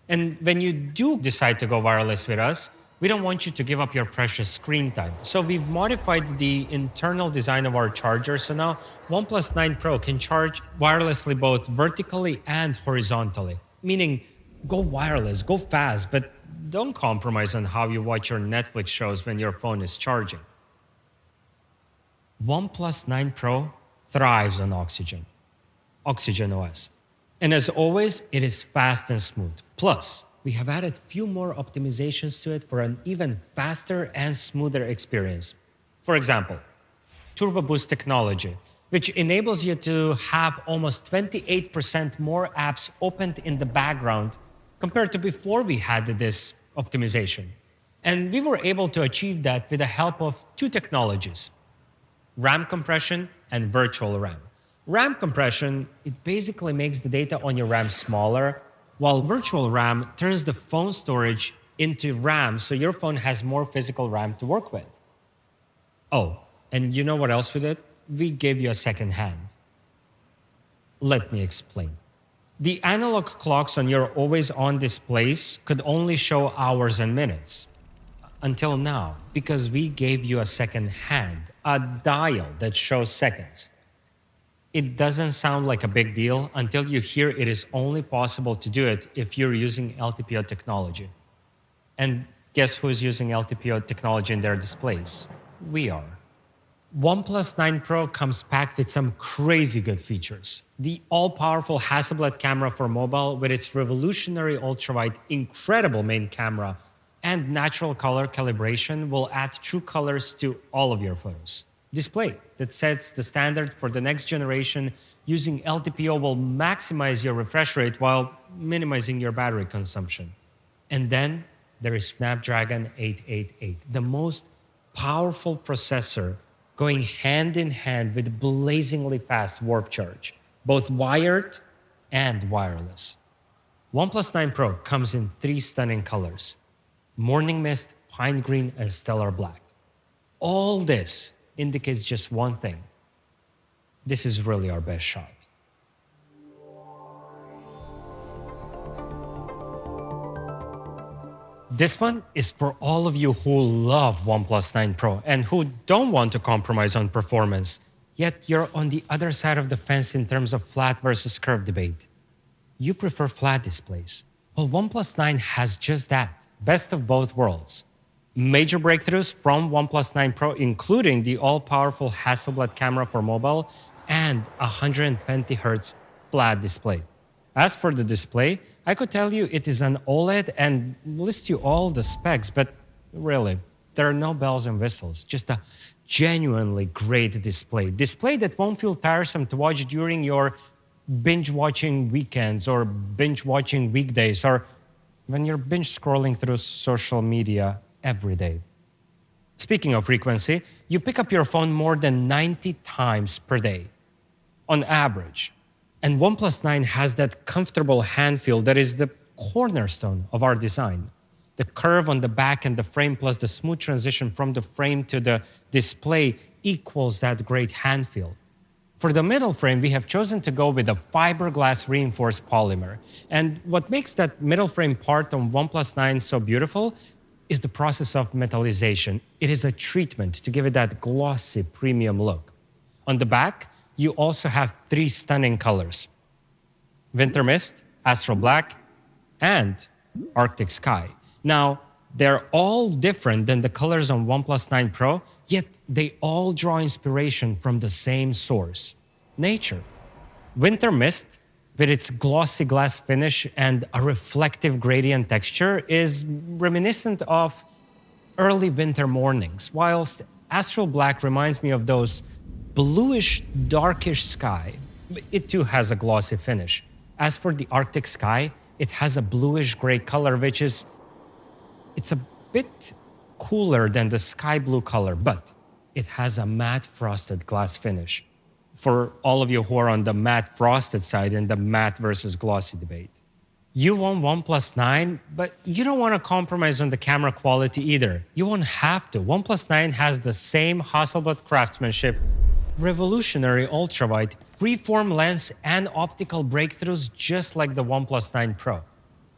And when you do decide to go wireless with us, we don't want you to give up your precious screen time. So we've modified the internal design of our charger, so now OnePlus 9 Pro can charge wirelessly both vertically and horizontally, meaning go wireless, go fast, but don't compromise on how you watch your Netflix shows when your phone is charging. OnePlus 9 Pro thrives on Oxygen OS. And as always, it is fast and smooth. Plus, we have added a few more optimizations to it for an even faster and smoother experience. For example, Turbo Boost technology, which enables you to have almost 28% more apps opened in the background compared to before we had this optimization. And we were able to achieve that with the help of 2 technologies, RAM compression and virtual RAM. RAM compression, it basically makes the data on your RAM smaller, while virtual RAM turns the phone storage into RAM, so your phone has more physical RAM to work with. Oh, and you know what else we did? We gave you a second hand. Let me explain. The analog clocks on your always-on displays could only show hours and minutes. Until now, because we gave you a second hand, a dial that shows seconds. It doesn't sound like a big deal until you hear it is only possible to do it if you're using LTPO technology. And guess who's using LTPO technology in their displays? We are. OnePlus 9 Pro comes packed with some crazy good features. The all-powerful Hasselblad camera for mobile with its revolutionary ultrawide, incredible main camera, and natural color calibration will add true colors to all of your photos. Display that sets the standard for the next generation using LTPO will maximize your refresh rate while minimizing your battery consumption. And then there is Snapdragon 888, the most powerful processor going hand in hand with blazingly fast Warp Charge, both wired and wireless. OnePlus 9 Pro comes in 3 stunning colors: Morning Mist, Pine Green, and Stellar Black. All this indicates just one thing: this is really our best shot. This one is for all of you who love OnePlus 9 Pro and who don't want to compromise on performance, yet you're on the other side of the fence in terms of flat versus curved debate. You prefer flat displays. Well, OnePlus 9 has just that, best of both worlds. Major breakthroughs from OnePlus 9 Pro, including the all-powerful Hasselblad camera for mobile and 120Hz flat display. As for the display, I could tell you it is an OLED and list you all the specs, but really, there are no bells and whistles, just a genuinely great display. Display that won't feel tiresome to watch during your binge-watching weekends or binge-watching weekdays or when you're binge-scrolling through social media every day. Speaking of frequency, you pick up your phone more than 90 times per day, on average. And OnePlus 9 has that comfortable hand feel that is the cornerstone of our design. The curve on the back and the frame plus the smooth transition from the frame to the display equals that great hand feel. For the middle frame, we have chosen to go with a fiberglass reinforced polymer. And what makes that middle frame part on OnePlus 9 so beautiful is the process of metallization. It is a treatment to give it that glossy premium look. On the back, you also have 3 stunning colors: Winter Mist, Astral Black, and Arctic Sky. Now, they're all different than the colors on OnePlus 9 Pro, yet they all draw inspiration from the same source: nature. Winter Mist, with its glossy glass finish and a reflective gradient texture, is reminiscent of early winter mornings, whilst Astral Black reminds me of those bluish, darkish sky. It too has a glossy finish. As for the Arctic Sky, it has a bluish gray color, which is, it's a bit cooler than the sky blue color, but it has a matte frosted glass finish. For all of you who are on the matte frosted side in the matte versus glossy debate. You want OnePlus 9, but you don't want to compromise on the camera quality either. You won't have to. OnePlus 9 has the same Hasselblad craftsmanship, revolutionary ultrawide, freeform lens, and optical breakthroughs just like the OnePlus 9 Pro.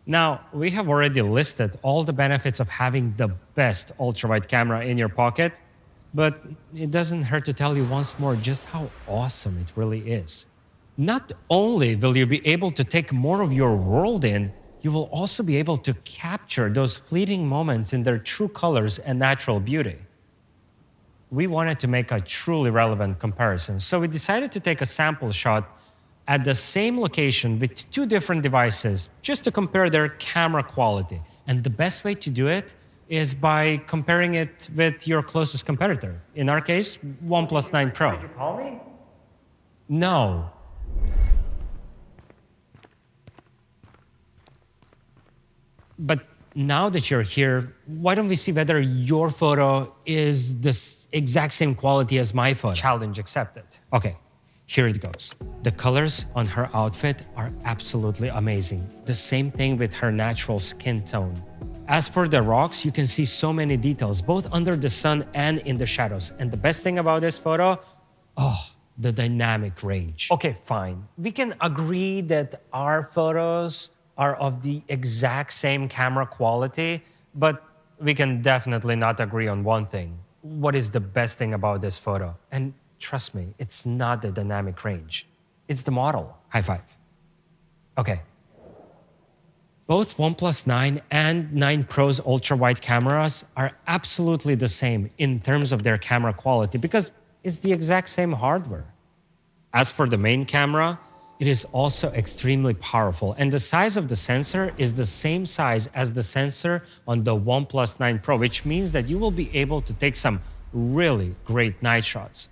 Now, we have already listed all the benefits of having the best ultrawide camera in your pocket, but it doesn't hurt to tell you once more just how awesome it really is. Not only will you be able to take more of your world in, you will also be able to capture those fleeting moments in their true colors and natural beauty. We wanted to make a truly relevant comparison, so we decided to take a sample shot at the same location with 2 different devices just to compare their camera quality. And the best way to do it is by comparing it with your closest competitor. In our case, OnePlus 9 Pro. Did you call me? No. But now that you're here, why don't we see whether your photo is the exact same quality as my photo? Challenge accepted. Okay, here it goes. The colors on her outfit are absolutely amazing. The same thing with her natural skin tone. As for the rocks, you can see so many details, both under the sun and in the shadows. And the best thing about this photo, the dynamic range. Okay, fine. We can agree that our photos are of the exact same camera quality, but we can definitely not agree on one thing. What is the best thing about this photo? And trust me, it's not the dynamic range. It's the model. High five. Okay. Both OnePlus 9 and 9 Pro's ultra-wide cameras are absolutely the same in terms of their camera quality because it's the exact same hardware. As for the main camera, it is also extremely powerful, and the size of the sensor is the same size as the sensor on the OnePlus 9 Pro, which means that you will be able to take some really great night shots.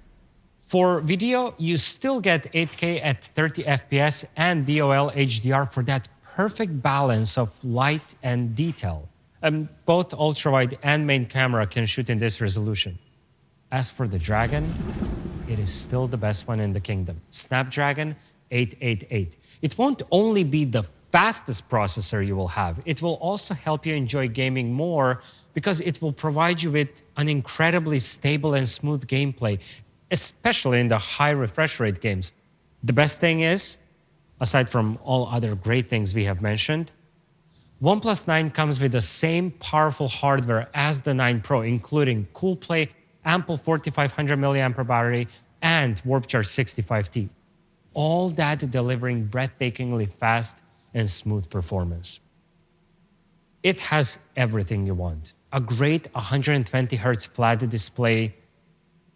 For video, you still get 8K at 30 FPS and DOL HDR for that perfect balance of light and detail. Both ultrawide and main camera can shoot in this resolution. As for the Dragon, it is still the best one in the kingdom. Snapdragon 888. It won't only be the fastest processor you will have, it will also help you enjoy gaming more because it will provide you with an incredibly stable and smooth gameplay, especially in the high refresh rate games. The best thing is, aside from all other great things we have mentioned, OnePlus 9 comes with the same powerful hardware as the 9 Pro, including Cool Play, ample 4500 mAh battery, and Warp Charge 65T. All that delivering breathtakingly fast and smooth performance. It has everything you want. A great 120Hz flat display,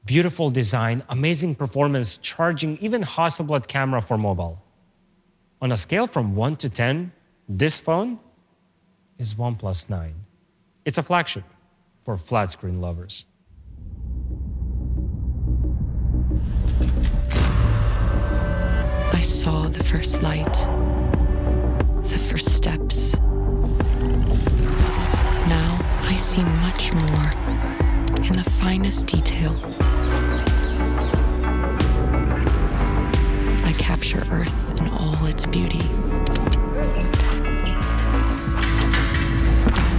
beautiful design, amazing performance, charging, even Hasselblad camera for mobile. On a scale from 1 to 10, this phone is OnePlus 9. It's a flagship for flat screen lovers. I saw the first light, the first steps. Now I see much more in the finest detail. I capture Earth in all its beauty.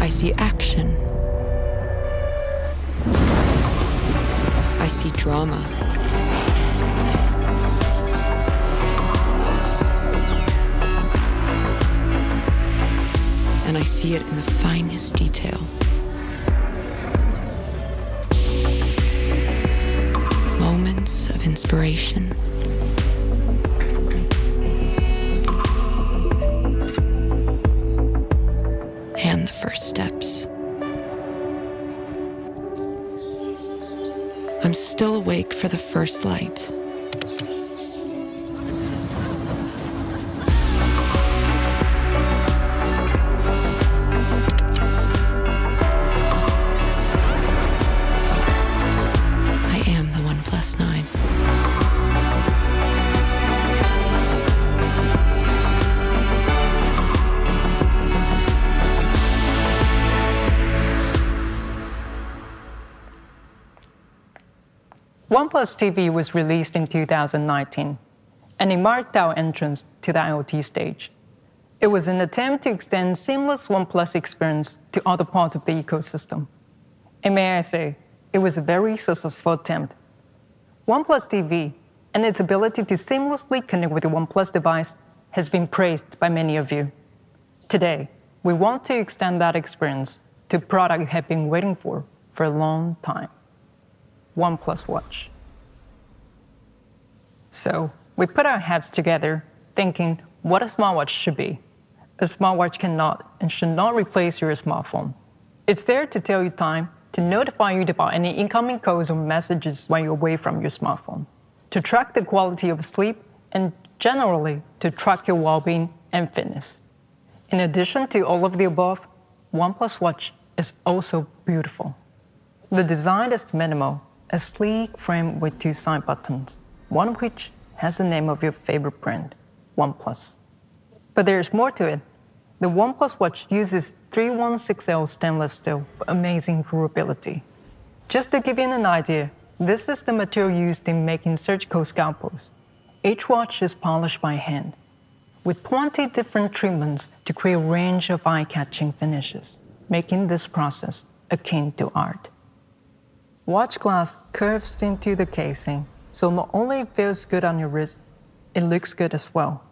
I see action. I see drama. And I see it in the finest detail. Moments of inspiration. And the first steps. I'm still awake for the first light. I am the OnePlus 9. OnePlus TV was released in 2019, and it marked our entrance to the IoT stage. It was an attempt to extend seamless OnePlus experience to other parts of the ecosystem. And may I say, it was a very successful attempt. OnePlus TV and its ability to seamlessly connect with the OnePlus device has been praised by many of you. Today, we want to extend that experience to a product you have been waiting for a long time. OnePlus Watch. So we put our heads together thinking what a smartwatch should be. A smartwatch cannot and should not replace your smartphone. It's there to tell you time, to notify you about any incoming calls or messages while you're away from your smartphone, to track the quality of sleep, and generally to track your well-being and fitness. In addition to all of the above, OnePlus Watch is also beautiful. The design is minimal, a sleek frame with two side buttons, one of which has the name of your favorite brand, OnePlus. But there's more to it. The OnePlus Watch uses 316L stainless steel for amazing durability. Just to give you an idea, this is the material used in making surgical scalpels. Each watch is polished by hand, with 20 different treatments to create a range of eye-catching finishes, making this process akin to art. Watch glass curves into the casing, so not only it feels good on your wrist, it looks good as well.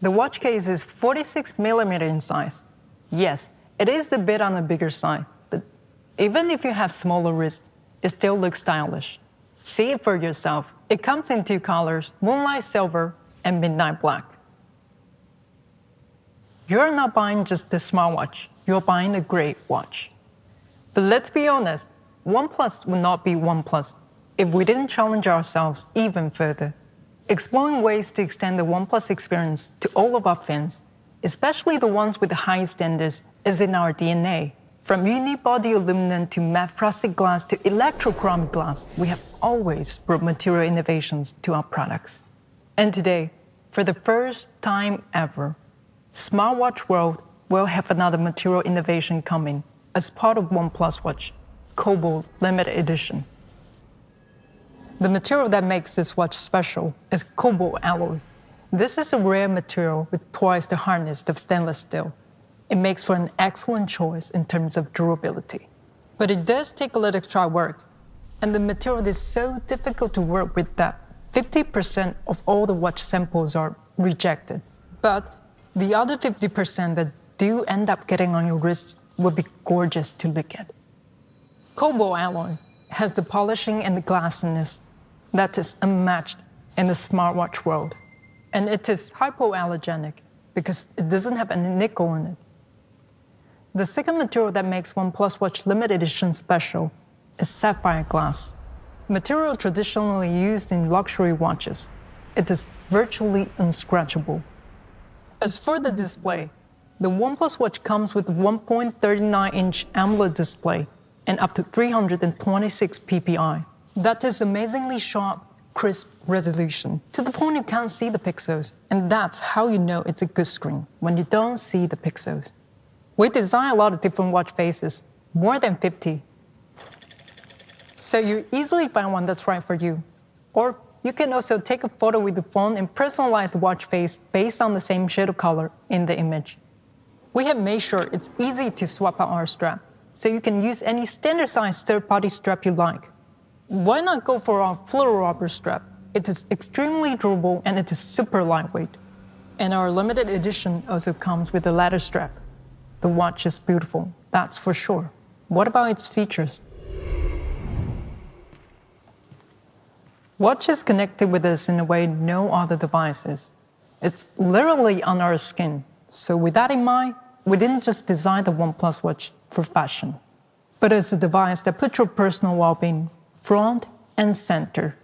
The watch case is 46mm in size. Yes, it is a bit on the bigger side, but even if you have smaller wrists, it still looks stylish. See it for yourself. It comes in two colors, Moonlight Silver and Midnight Black. You're not buying just a smartwatch, you're buying a great watch. But let's be honest, OnePlus would not be OnePlus if we didn't challenge ourselves even further, exploring ways to extend the OnePlus experience to all of our fans, especially the ones with the highest standards, is in our DNA. From unibody aluminum to matte frosted glass to electrochromic glass, we have always brought material innovations to our products. And today, for the first time ever, Smartwatch World will have another material innovation coming as part of OnePlus Watch, Cobalt Limited Edition. The material that makes this watch special is cobalt alloy. This is a rare material with twice the hardness of stainless steel. It makes for an excellent choice in terms of durability. But it does take a lot of extra work, and the material is so difficult to work with that 50% of all the watch samples are rejected. But the other 50% that do end up getting on your wrists will be gorgeous to look at. Cobalt alloy has the polishing and the glassiness that is unmatched in the smartwatch world. And it is hypoallergenic because it doesn't have any nickel in it. The second material that makes OnePlus Watch limited edition special is sapphire glass, material traditionally used in luxury watches. It is virtually unscratchable. As for the display, the OnePlus Watch comes with 1.39-inch AMOLED display and up to 326 ppi. That is amazingly sharp, crisp resolution, to the point you can't see the pixels. And that's how you know it's a good screen, when you don't see the pixels. We design a lot of different watch faces, more than 50. So you easily find one that's right for you. Or you can also take a photo with the phone and personalize the watch face based on the same shade of color in the image. We have made sure it's easy to swap out our strap, so you can use any standard-sized third-party strap you like. Why not go for our fluorocarbon strap? It is extremely durable and it is super lightweight. And our limited edition also comes with a leather strap. The watch is beautiful, that's for sure. What about its features? Watch is connected with us in a way no other device is. It's literally on our skin. So with that in mind, we didn't just design the OnePlus Watch for fashion, but as a device that puts your personal well-being front and center.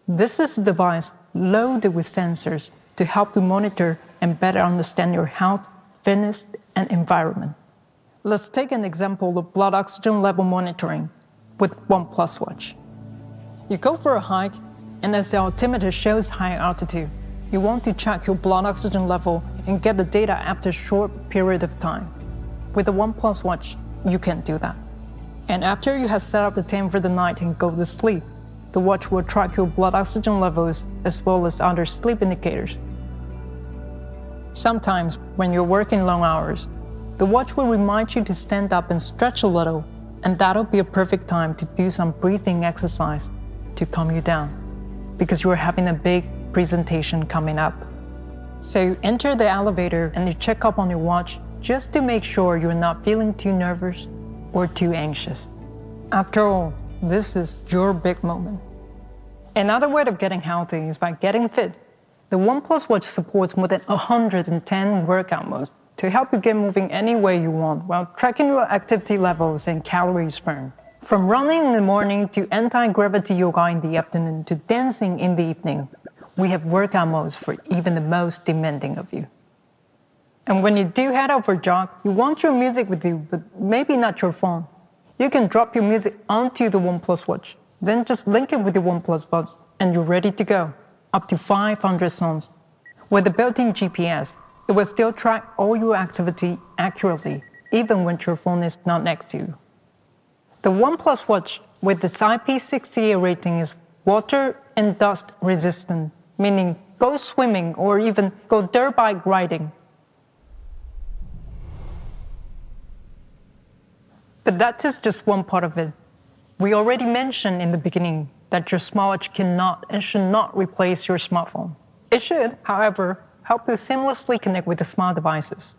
This is a device loaded with sensors to help you monitor and better understand your health, fitness, and environment. Let's take an example of blood oxygen level monitoring with OnePlus Watch. You go for a hike, and as the altimeter shows high altitude, you want to check your blood oxygen level and get the data after a short period of time. With the OnePlus Watch, you can do that. And after you have set up the time for the night and go to sleep, the watch will track your blood oxygen levels as well as other sleep indicators. Sometimes, when you're working long hours, the watch will remind you to stand up and stretch a little, and that'll be a perfect time to do some breathing exercise to calm you down, because you're having a big presentation coming up. So you enter the elevator and you check up on your watch just to make sure you're not feeling too nervous or too anxious. After all, this is your big moment. Another way of getting healthy is by getting fit. The OnePlus Watch supports more than 110 workout modes to help you get moving any way you want while tracking your activity levels and calories burned. From running in the morning to anti-gravity yoga in the afternoon to dancing in the evening, we have workout modes for even the most demanding of you. And when you do head out for a jog, you want your music with you, but maybe not your phone. You can drop your music onto the OnePlus Watch, then just link it with the OnePlus Buds, and you're ready to go. Up to 500 songs. With the built-in GPS, it will still track all your activity accurately, even when your phone is not next to you. The OnePlus Watch, with its IP68 rating, is water and dust resistant, meaning go swimming or even go dirt bike riding. But that is just one part of it. We already mentioned in the beginning that your smartwatch cannot and should not replace your smartphone. It should, however, help you seamlessly connect with the smart devices.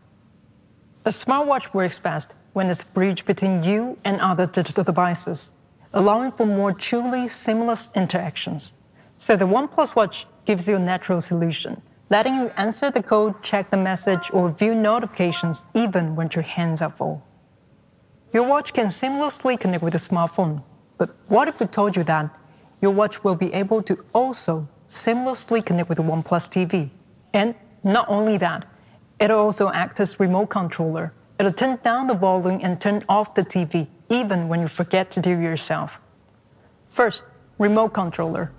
A smartwatch works best when it's a bridge between you and other digital devices, allowing for more truly seamless interactions. So the OnePlus Watch gives you a natural solution, letting you answer the code, check the message, or view notifications even when your hands are full. Your watch can seamlessly connect with a smartphone, but what if we told you that your watch will be able to also seamlessly connect with the OnePlus TV? And not only that, it'll also act as remote controller. It'll turn down the volume and turn off the TV, even when you forget to do it yourself. First, remote controller.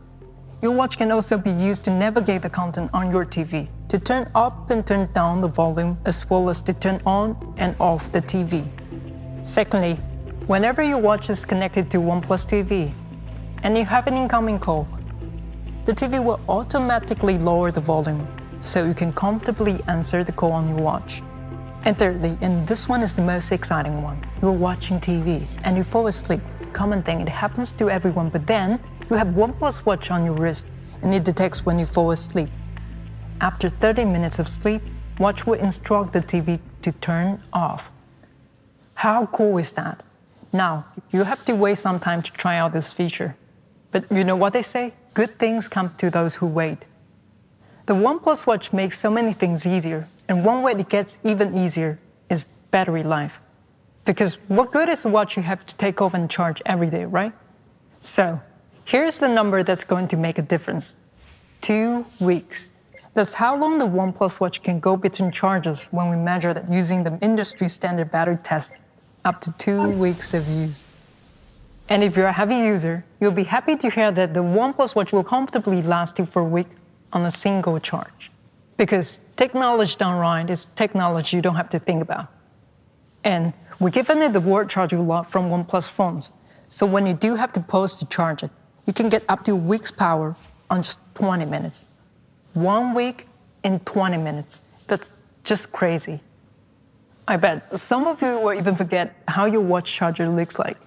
Your watch can also be used to navigate the content on your TV, to turn up and turn down the volume, as well as to turn on and off the TV. Secondly, whenever your watch is connected to OnePlus TV and you have an incoming call, the TV will automatically lower the volume so you can comfortably answer the call on your watch. And thirdly, and this one is the most exciting one, you're watching TV and you fall asleep. Common thing, it happens to everyone, but then you have OnePlus watch on your wrist and it detects when you fall asleep. After 30 minutes of sleep, watch will instruct the TV to turn off. How cool is that? Now, you have to wait some time to try out this feature. But you know what they say? Good things come to those who wait. The OnePlus Watch makes so many things easier, and one way it gets even easier is battery life. Because what good is a watch you have to take off and charge every day, right? So, here's the number that's going to make a difference. 2 weeks. That's how long the OnePlus Watch can go between charges when we measure that using the industry standard battery test, up to 2 weeks of use. And if you're a heavy user, you'll be happy to hear that the OnePlus Watch will comfortably last you for a week on a single charge. Because technology done right is technology you don't have to think about. And we're giving it the word charge a lot from OnePlus phones. So when you do have to pause to charge it, you can get up to a week's power on just 20 minutes. 1 week in 20 minutes. That's just crazy. I bet some of you will even forget how your watch charger looks like.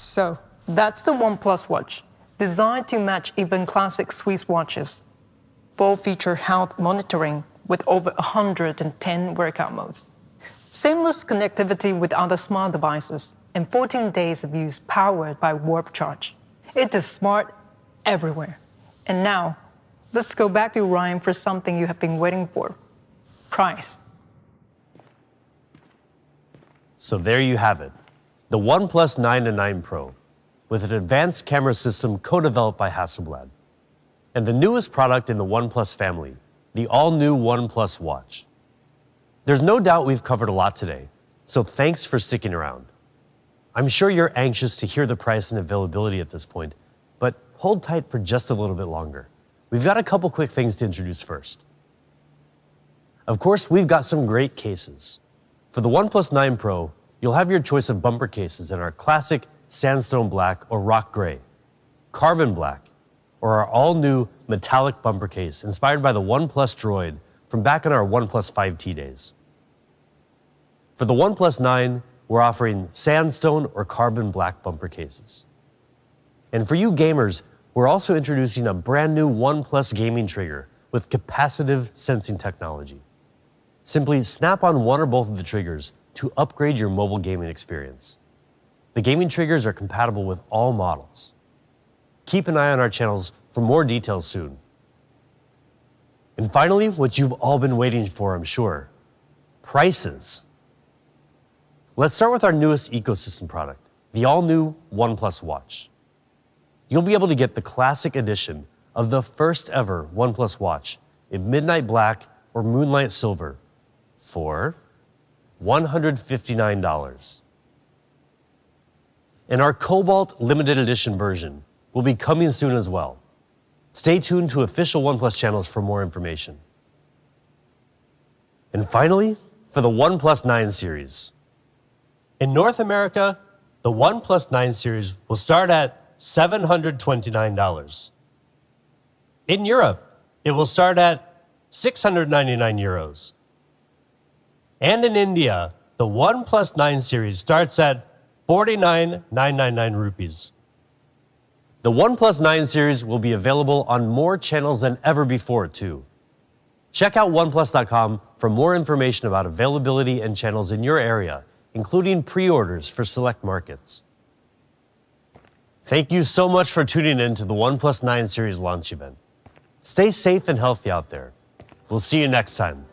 So, that's the OnePlus Watch, designed to match even classic Swiss watches. Full feature health monitoring with over 110 workout modes. Seamless connectivity with other smart devices, and 14 days of use powered by Warp Charge. It is smart everywhere. And now, let's go back to Ryan for something you have been waiting for. Price. So there you have it, the OnePlus 9 and 9 Pro, with an advanced camera system co-developed by Hasselblad. And the newest product in the OnePlus family, the all-new OnePlus Watch. There's no doubt we've covered a lot today, so thanks for sticking around. I'm sure you're anxious to hear the price and availability at this point, but hold tight for just a little bit longer. We've got a couple quick things to introduce first. Of course, we've got some great cases. For the OnePlus 9 Pro, you'll have your choice of bumper cases in our classic sandstone black or rock gray, carbon black, or our all-new metallic bumper case inspired by the OnePlus Droid from back in our OnePlus 5T days. For the OnePlus 9, we're offering sandstone or carbon black bumper cases. And for you gamers, we're also introducing a brand new OnePlus gaming trigger with capacitive sensing technology. Simply snap on one or both of the triggers to upgrade your mobile gaming experience. The gaming triggers are compatible with all models. Keep an eye on our channels for more details soon. And finally, what you've all been waiting for, I'm sure, prices. Let's start with our newest ecosystem product, the all-new OnePlus Watch. You'll be able to get the classic edition of the first ever OnePlus Watch in midnight black or moonlight silver for $159. And our Cobalt limited edition version will be coming soon as well. Stay tuned to official OnePlus channels for more information. And finally, for the OnePlus 9 series. In North America, the OnePlus 9 series will start at $729. In Europe, it will start at 699 euros. And in India, the OnePlus 9 series starts at 49,999 rupees. The OnePlus 9 series will be available on more channels than ever before, too. Check out oneplus.com for more information about availability and channels in your area, including pre-orders for select markets. Thank you so much for tuning in to the OnePlus 9 series launch event. Stay safe and healthy out there. We'll see you next time.